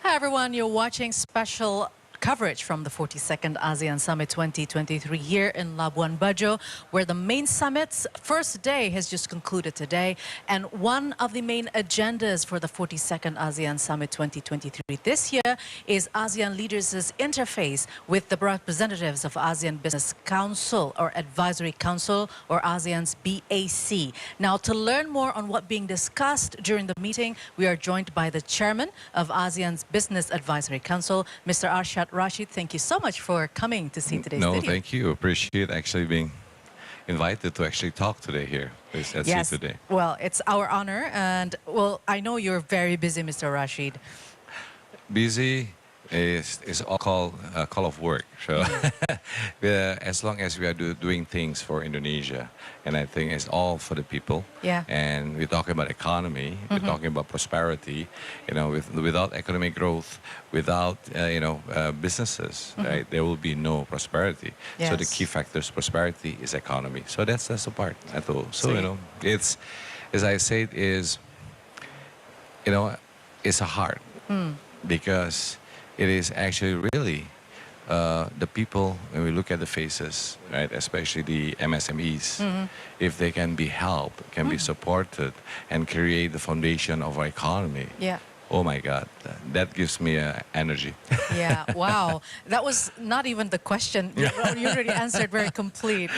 Hi everyone, you're watching special coverage from the 42nd ASEAN Summit 2023 here in Labuan Bajo, where the main summit's first day has just concluded today. And one of the main agendas for the 42nd ASEAN Summit 2023 this year is ASEAN leaders' interface with the representatives of ASEAN Business Council or Advisory Council or ASEAN's BAC. Now, to learn more on what being discussed during the meeting, we are joined by the chairman of ASEAN's Business Advisory Council, Mr. Arsjad. Rasjid, thank you so much for coming to see today's video. No, thank you. Appreciate actually being invited to actually talk today here at Yes, today. Well, it's our honor, and well, I know you're very busy, Mr. Rasjid. Busy is all call of work. So as long as we are doing things for Indonesia, and I think it's all for the people. Yeah. And we're talking about economy, we're talking about prosperity. You know, without economic growth, without businesses, right, there will be no prosperity. Yes. So the key factors prosperity is economy. So that's the part at all. So it's, as I said, is it's a heart because it is actually really the people, when we look at the faces, right, especially the MSMEs, if they can be helped, can be supported, and create the foundation of our economy. Yeah. Oh my God, that gives me energy. Yeah, wow. That was not even the question. You already answered very complete.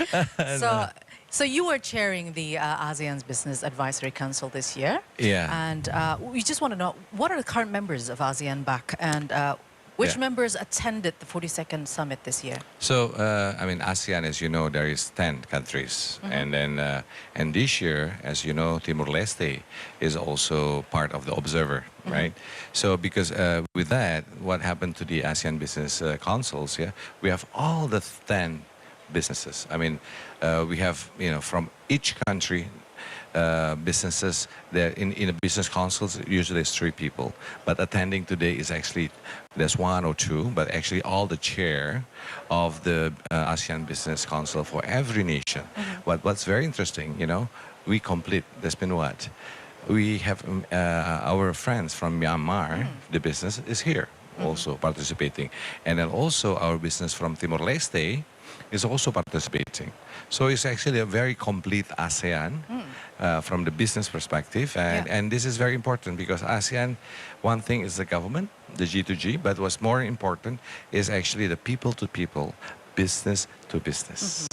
So you were chairing the ASEAN's Business Advisory Council this year. Yeah. And we just want to know, what are the current members of ASEAN BAC, and which members attended the 42nd summit this year? So, I mean, ASEAN, as you know, there is 10 countries. And then, and this year, as you know, Timor-Leste is also part of the observer, right? So, because with that, what happened to the ASEAN Business Councils, we have all the 10 businesses. I mean, we have, from each country, businesses that in a business councils usually there's 3 people, but attending today is actually there's 1 or 2, but actually all the chair of the ASEAN Business Council for every nation. What's very interesting, we complete. There's been what we have our friends from Myanmar. The business is here also participating, and then also our business from Timor-Leste is also participating. So it's actually a very complete ASEAN from the business perspective. And this is very important because ASEAN, one thing is the government, the G2G, but what's more important is actually the people to people, business to business.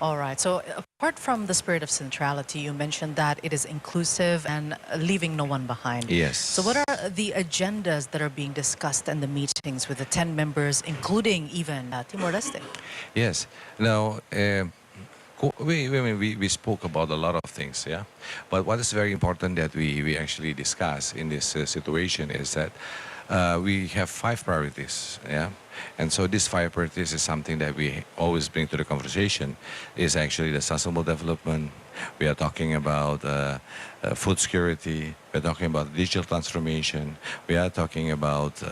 All right. So apart from the spirit of centrality, you mentioned that it is inclusive and leaving no one behind. Yes. So what are the agendas that are being discussed in the meetings with the 10 members, including even Timor-Leste? Yes. Now, we spoke about a lot of things, but what is very important that we actually discuss in this situation is that we have 5 priorities, and so these 5 priorities is something that we always bring to the conversation. Is actually the sustainable development. We are talking about food security. We're talking about digital transformation. We are talking about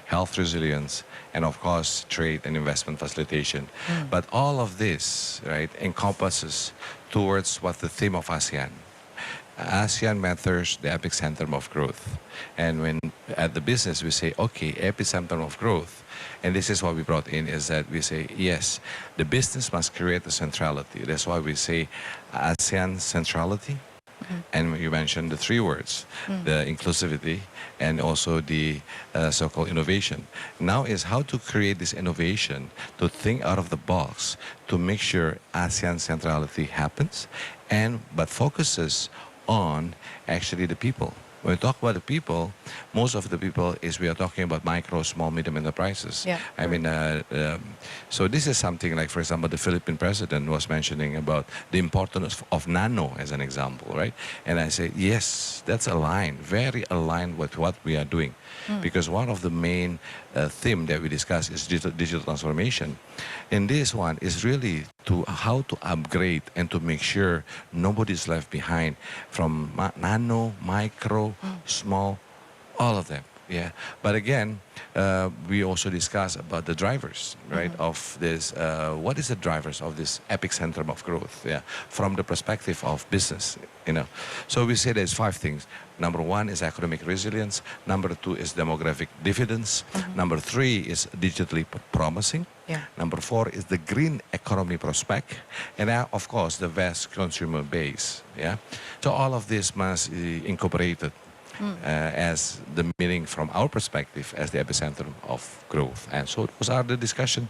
health resilience, and of course trade and investment facilitation. But all of this, right, encompasses towards what the theme of ASEAN. ASEAN matters, the epicenter of growth. And when at the business we say, okay, epicenter of growth, and this is what we brought in, is that we say, yes, the business must create a centrality. That's why we say ASEAN centrality. And you mentioned the 3 words, the inclusivity and also the so-called innovation. Now is how to create this innovation, to think out of the box, to make sure ASEAN centrality happens, but focuses on actually the people. When we talk about the people, most of the people we are talking about micro, small, medium enterprises. Yeah. I mean, so this is something like, for example, the Philippine president was mentioning about the importance of nano as an example, right? And I say, yes, that's aligned, very aligned with what we are doing. Because one of the main theme that we discuss is digital transformation. And this one is really how to upgrade and to make sure nobody's left behind from nano, micro, small, all of them. Yeah, but again, we also discuss about the drivers, right? Of this, what is the drivers of this epicenter of growth? Yeah, from the perspective of business, you know. So we say there's five things. Number one is economic resilience. Number two is demographic dividends. Number three is digitally promising. Yeah. Number four is the green economy prospect, and now, of course, the vast consumer base. Yeah, so all of this must be incorporated as the meaning from our perspective as the epicenter of growth. And so those are the discussion,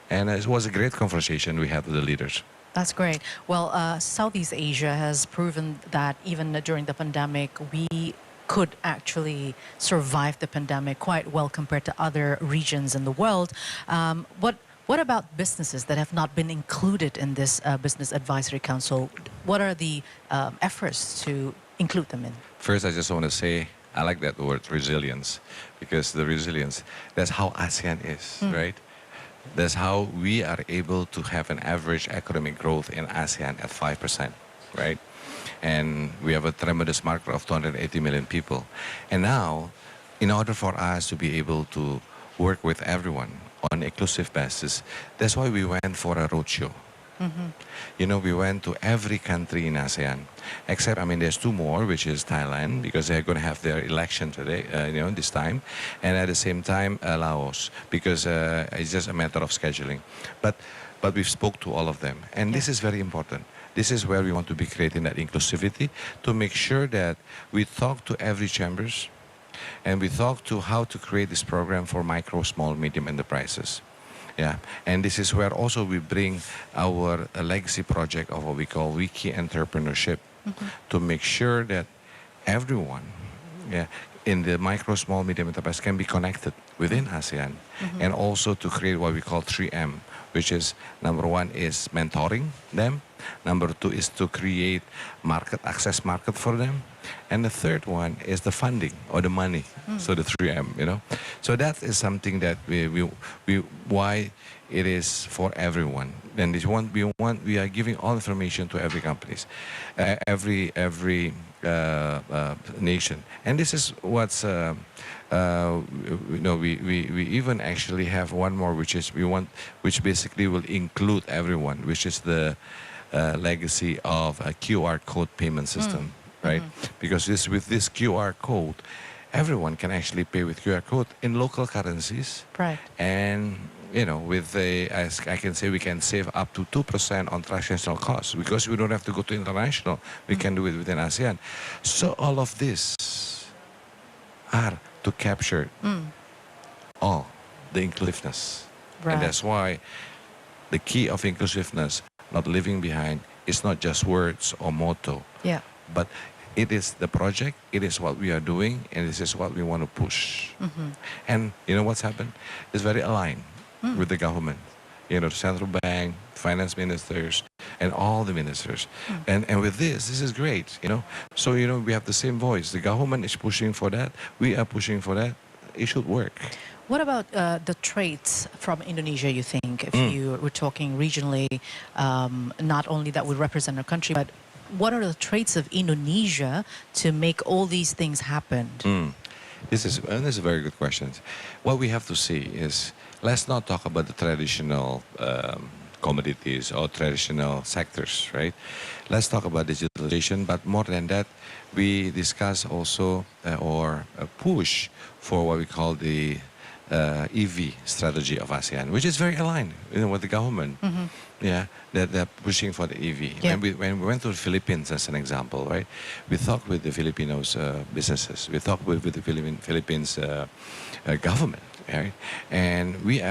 and it was a great conversation we had with the leaders. That's great. Well, Southeast Asia has proven that even during the pandemic, we could actually survive the pandemic quite well compared to other regions in the world. What about businesses that have not been included in this Business Advisory Council? What are the efforts to include them in? First, I just want to say, I like that word, resilience, because the resilience, that's how ASEAN is, right? That's how we are able to have an average economic growth in ASEAN at 5%, right? And we have a tremendous market of 280 million people. And now, in order for us to be able to work with everyone on inclusive basis, that's why we went for a roadshow. You know, we went to every country in ASEAN, except, I mean, there's two more, which is Thailand, because they're going to have their election today, you know, this time. And at the same time, Laos, because it's just a matter of scheduling. But we've spoke to all of them. And this is very important. This is where we want to be creating that inclusivity to make sure that we talk to every chambers and we talk to how to create this program for micro, small, medium enterprises. Yeah, and this is where also we bring our legacy project of what we call wiki entrepreneurship to make sure that everyone in the micro, small, medium enterprise can be connected within ASEAN and also to create what we call 3M, which is number one is mentoring them, number two is to create access market for them, and the third one is the funding or the money, so the 3M, you know. So that is something that why it is for everyone. And we are giving all information to every companies, every nation. And this is what's you know, we even actually have one more, which basically will include everyone, which is the legacy of a QR code payment system. Right? Because with this QR code, everyone can actually pay with QR code in local currencies. Right. And, you know, as I can say, we can save up to 2% on transactional costs because we don't have to go to international. We can do it within ASEAN. So all of this are to capture all the inclusiveness. Right. And that's why the key of inclusiveness, not leaving behind, is not just words or motto. Yeah. But it is the project, it is what we are doing, and this is what we want to push. And you know what's happened? It's very aligned with the government. You know, the central bank, finance ministers, and all the ministers. And with this is great, you know. So, you know, we have the same voice. The government is pushing for that. We are pushing for that. It should work. What about the traits from Indonesia, you think, if you were talking regionally, not only that would represent our country, but what are the traits of Indonesia to make all these things happen? This is a very good question. What we have to see is, let's not talk about the traditional commodities or traditional sectors, right? Let's talk about digitalization, but more than that, we discuss also or push for what we call the EV strategy of ASEAN, which is very aligned, you know, with the government. Yeah, they're pushing for the EV. Yeah. When we went to the Philippines, as an example, right? We talked with the Filipinos businesses. We talked with the Philippines government, right? And we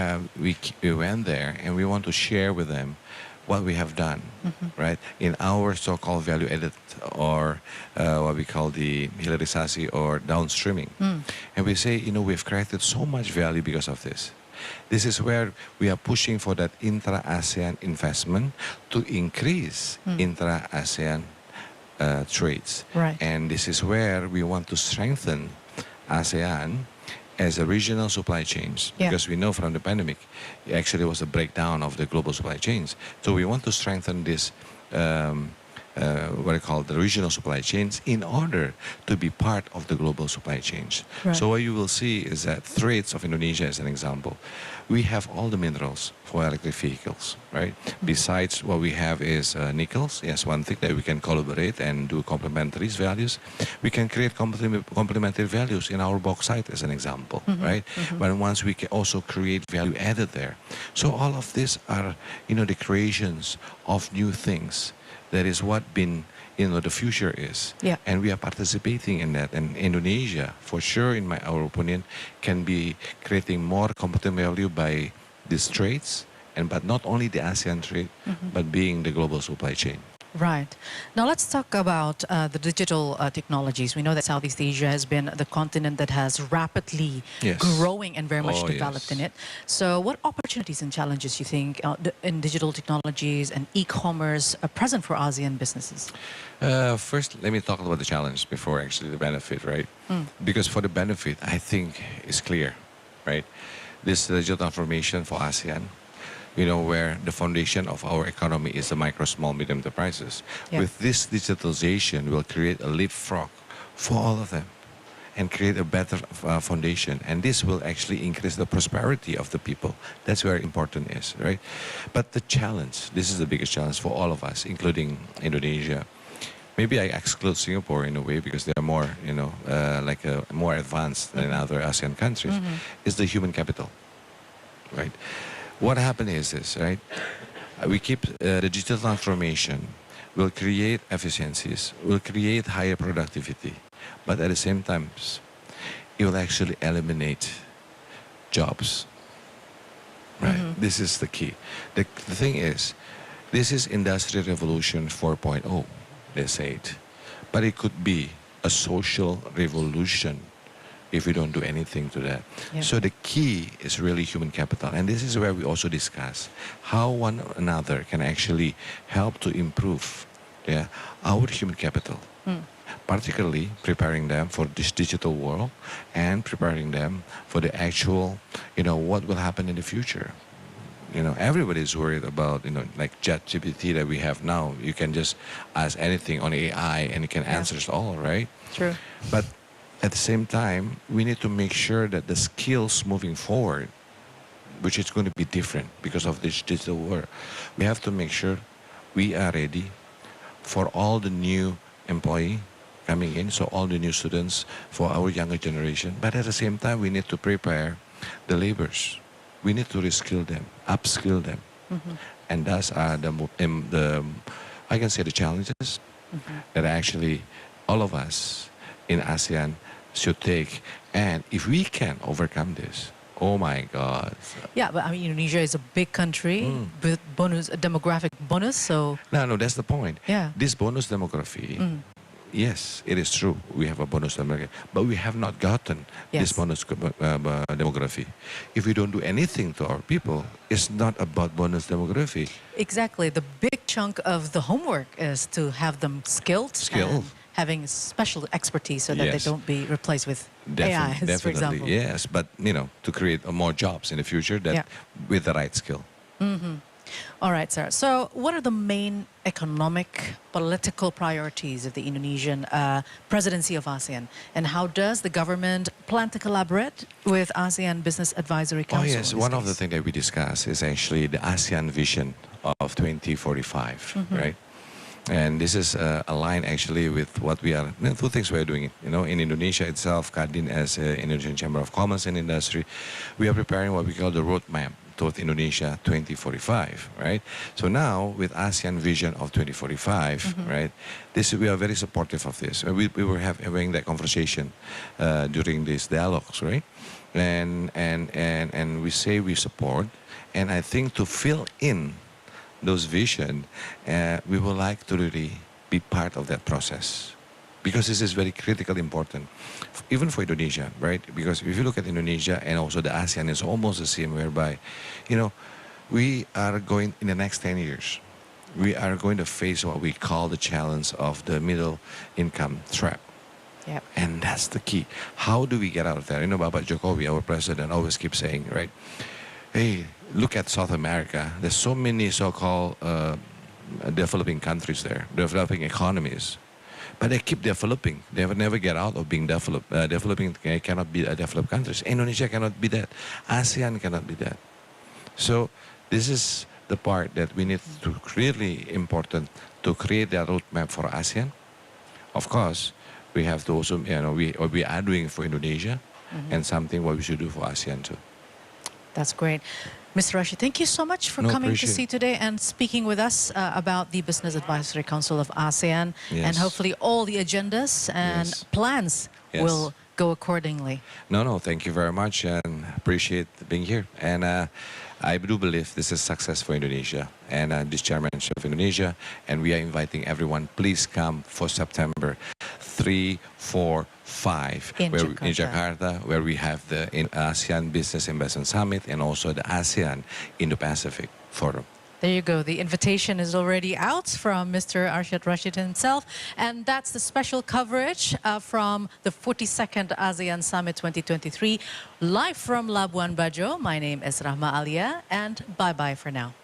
went there and we want to share with them what we have done, right? In our so-called value added or what we call the hilirisasi or downstreaming. And we say, you know, we've created so much value because of this. This is where we are pushing for that intra-ASEAN investment to increase intra-ASEAN trades. Right. And this is where we want to strengthen ASEAN as a regional supply chains, because we know from the pandemic, it actually was a breakdown of the global supply chains. So we want to strengthen this what I call the regional supply chains in order to be part of the global supply chains. Right. So what you will see is that Straits of Indonesia, as an example, we have all the minerals for electric vehicles, right? Besides, what we have is nickels. Yes, one thing that we can collaborate and do complementary values. We can create complementary values in our bauxite, as an example, right? But once we can also create value added there. So all of these are, the creations of new things. That is what the future is. Yeah. And we are participating in that. And Indonesia, for sure, in our opinion, can be creating more competitive value by these trades, but not only the ASEAN trade, but being the global supply chain. Right. Now let's talk about the digital technologies. We know that Southeast Asia has been the continent that has rapidly Yes. growing and very much Oh, developed yes. in it. So what opportunities and challenges you think in digital technologies and e-commerce are present for ASEAN businesses? First, let me talk about the challenge before actually the benefit, right? Because for the benefit, I think is clear, right? This digital transformation for ASEAN, where the foundation of our economy is the micro, small, medium enterprises. Yeah. With this digitalization, we'll create a leapfrog for all of them and create a better foundation. And this will actually increase the prosperity of the people. That's where important is, right? But the challenge, this is the biggest challenge for all of us, including Indonesia. Maybe I exclude Singapore in a way because they are more, more advanced than other ASEAN countries, is the human capital, right? What happened is this, right? We keep the digital transformation will create efficiencies, will create higher productivity, but at the same time, it will actually eliminate jobs, right? This is the key. The thing is, this is Industrial Revolution 4.0, they say it, but it could be a social revolution if we don't do anything to that. Yeah. So the key is really human capital. And this is where we also discuss how one another can actually help to improve our human capital. Particularly preparing them for this digital world and preparing them for the actual, what will happen in the future. Everybody's worried about, like ChatGPT that we have now. You can just ask anything on AI and it can answer it all, right? True. But at the same time, we need to make sure that the skills moving forward, which is going to be different because of this digital world, we have to make sure we are ready for all the new employee coming in, so all the new students for our younger generation. But at the same time, we need to prepare the laborers. We need to reskill them, upskill them. And thus are I can say the challenges that actually all of us in ASEAN should take. And if we can overcome this, oh my God. Yeah, but I mean, Indonesia is a big country with a demographic bonus, so... No, that's the point. Yeah. This bonus demography, yes, it is true. We have a bonus demography, but we have not gotten this bonus demography. If we don't do anything to our people, it's not about bonus demography. Exactly. The big chunk of the homework is to have them skilled. And having special expertise so that they don't be replaced with AI, for example. Yes, but to create more jobs in the future with the right skill. All right, Sarah. So what are the main economic, political priorities of the Indonesian presidency of ASEAN? And how does the government plan to collaborate with ASEAN Business Advisory Council? Oh, yes. One of the things that we discuss is actually the ASEAN vision of 2045, right? And this is aligned actually with what we are, two things we are doing. In Indonesia itself, Kadin as Indonesian Chamber of Commerce and Industry, we are preparing what we call the roadmap toward Indonesia 2045, right? So now with ASEAN vision of 2045, right? We are very supportive of this. We were having that conversation during these dialogues, right? And we say we support, and I think to fill in those vision, we would like to really be part of that process, because this is very critical, important, even for Indonesia, right? Because if you look at Indonesia and also the ASEAN, it's almost the same, whereby, we are going, in the next 10 years, we are going to face what we call the challenge of the middle income trap. Yep. And that's the key. How do we get out of there? Bapak Jokowi, our president, always keeps saying, right? Hey, look at South America. There's so many so-called developing countries there, developing economies. But they keep developing. They will never get out of being developed. Developing cannot be a developed countries. Indonesia cannot be that. ASEAN cannot be that. So this is the part that we need to really important to create that roadmap for ASEAN. Of course, we have to also, we are doing for Indonesia, and something what we should do for ASEAN too. That's great. Mr. Rasjid, thank you so much for No, coming to appreciate see today and speaking with us about the Business Advisory Council of ASEAN. And Yes. hopefully all the agendas and Yes. plans Yes. will go accordingly. No, thank you very much and appreciate being here. And I do believe this is success for Indonesia and this chairmanship of Indonesia. And we are inviting everyone, please come for September 3, 4, 5 In in Jakarta. Jakarta, where we have the ASEAN Business Investment Summit and also the ASEAN Indo-Pacific Forum. There you go. The invitation is already out from Mr. Arsjad Rasjid himself. And that's the special coverage from the 42nd ASEAN Summit 2023. Live from Labuan Bajo. My name is Rahma Alia, and bye-bye for now.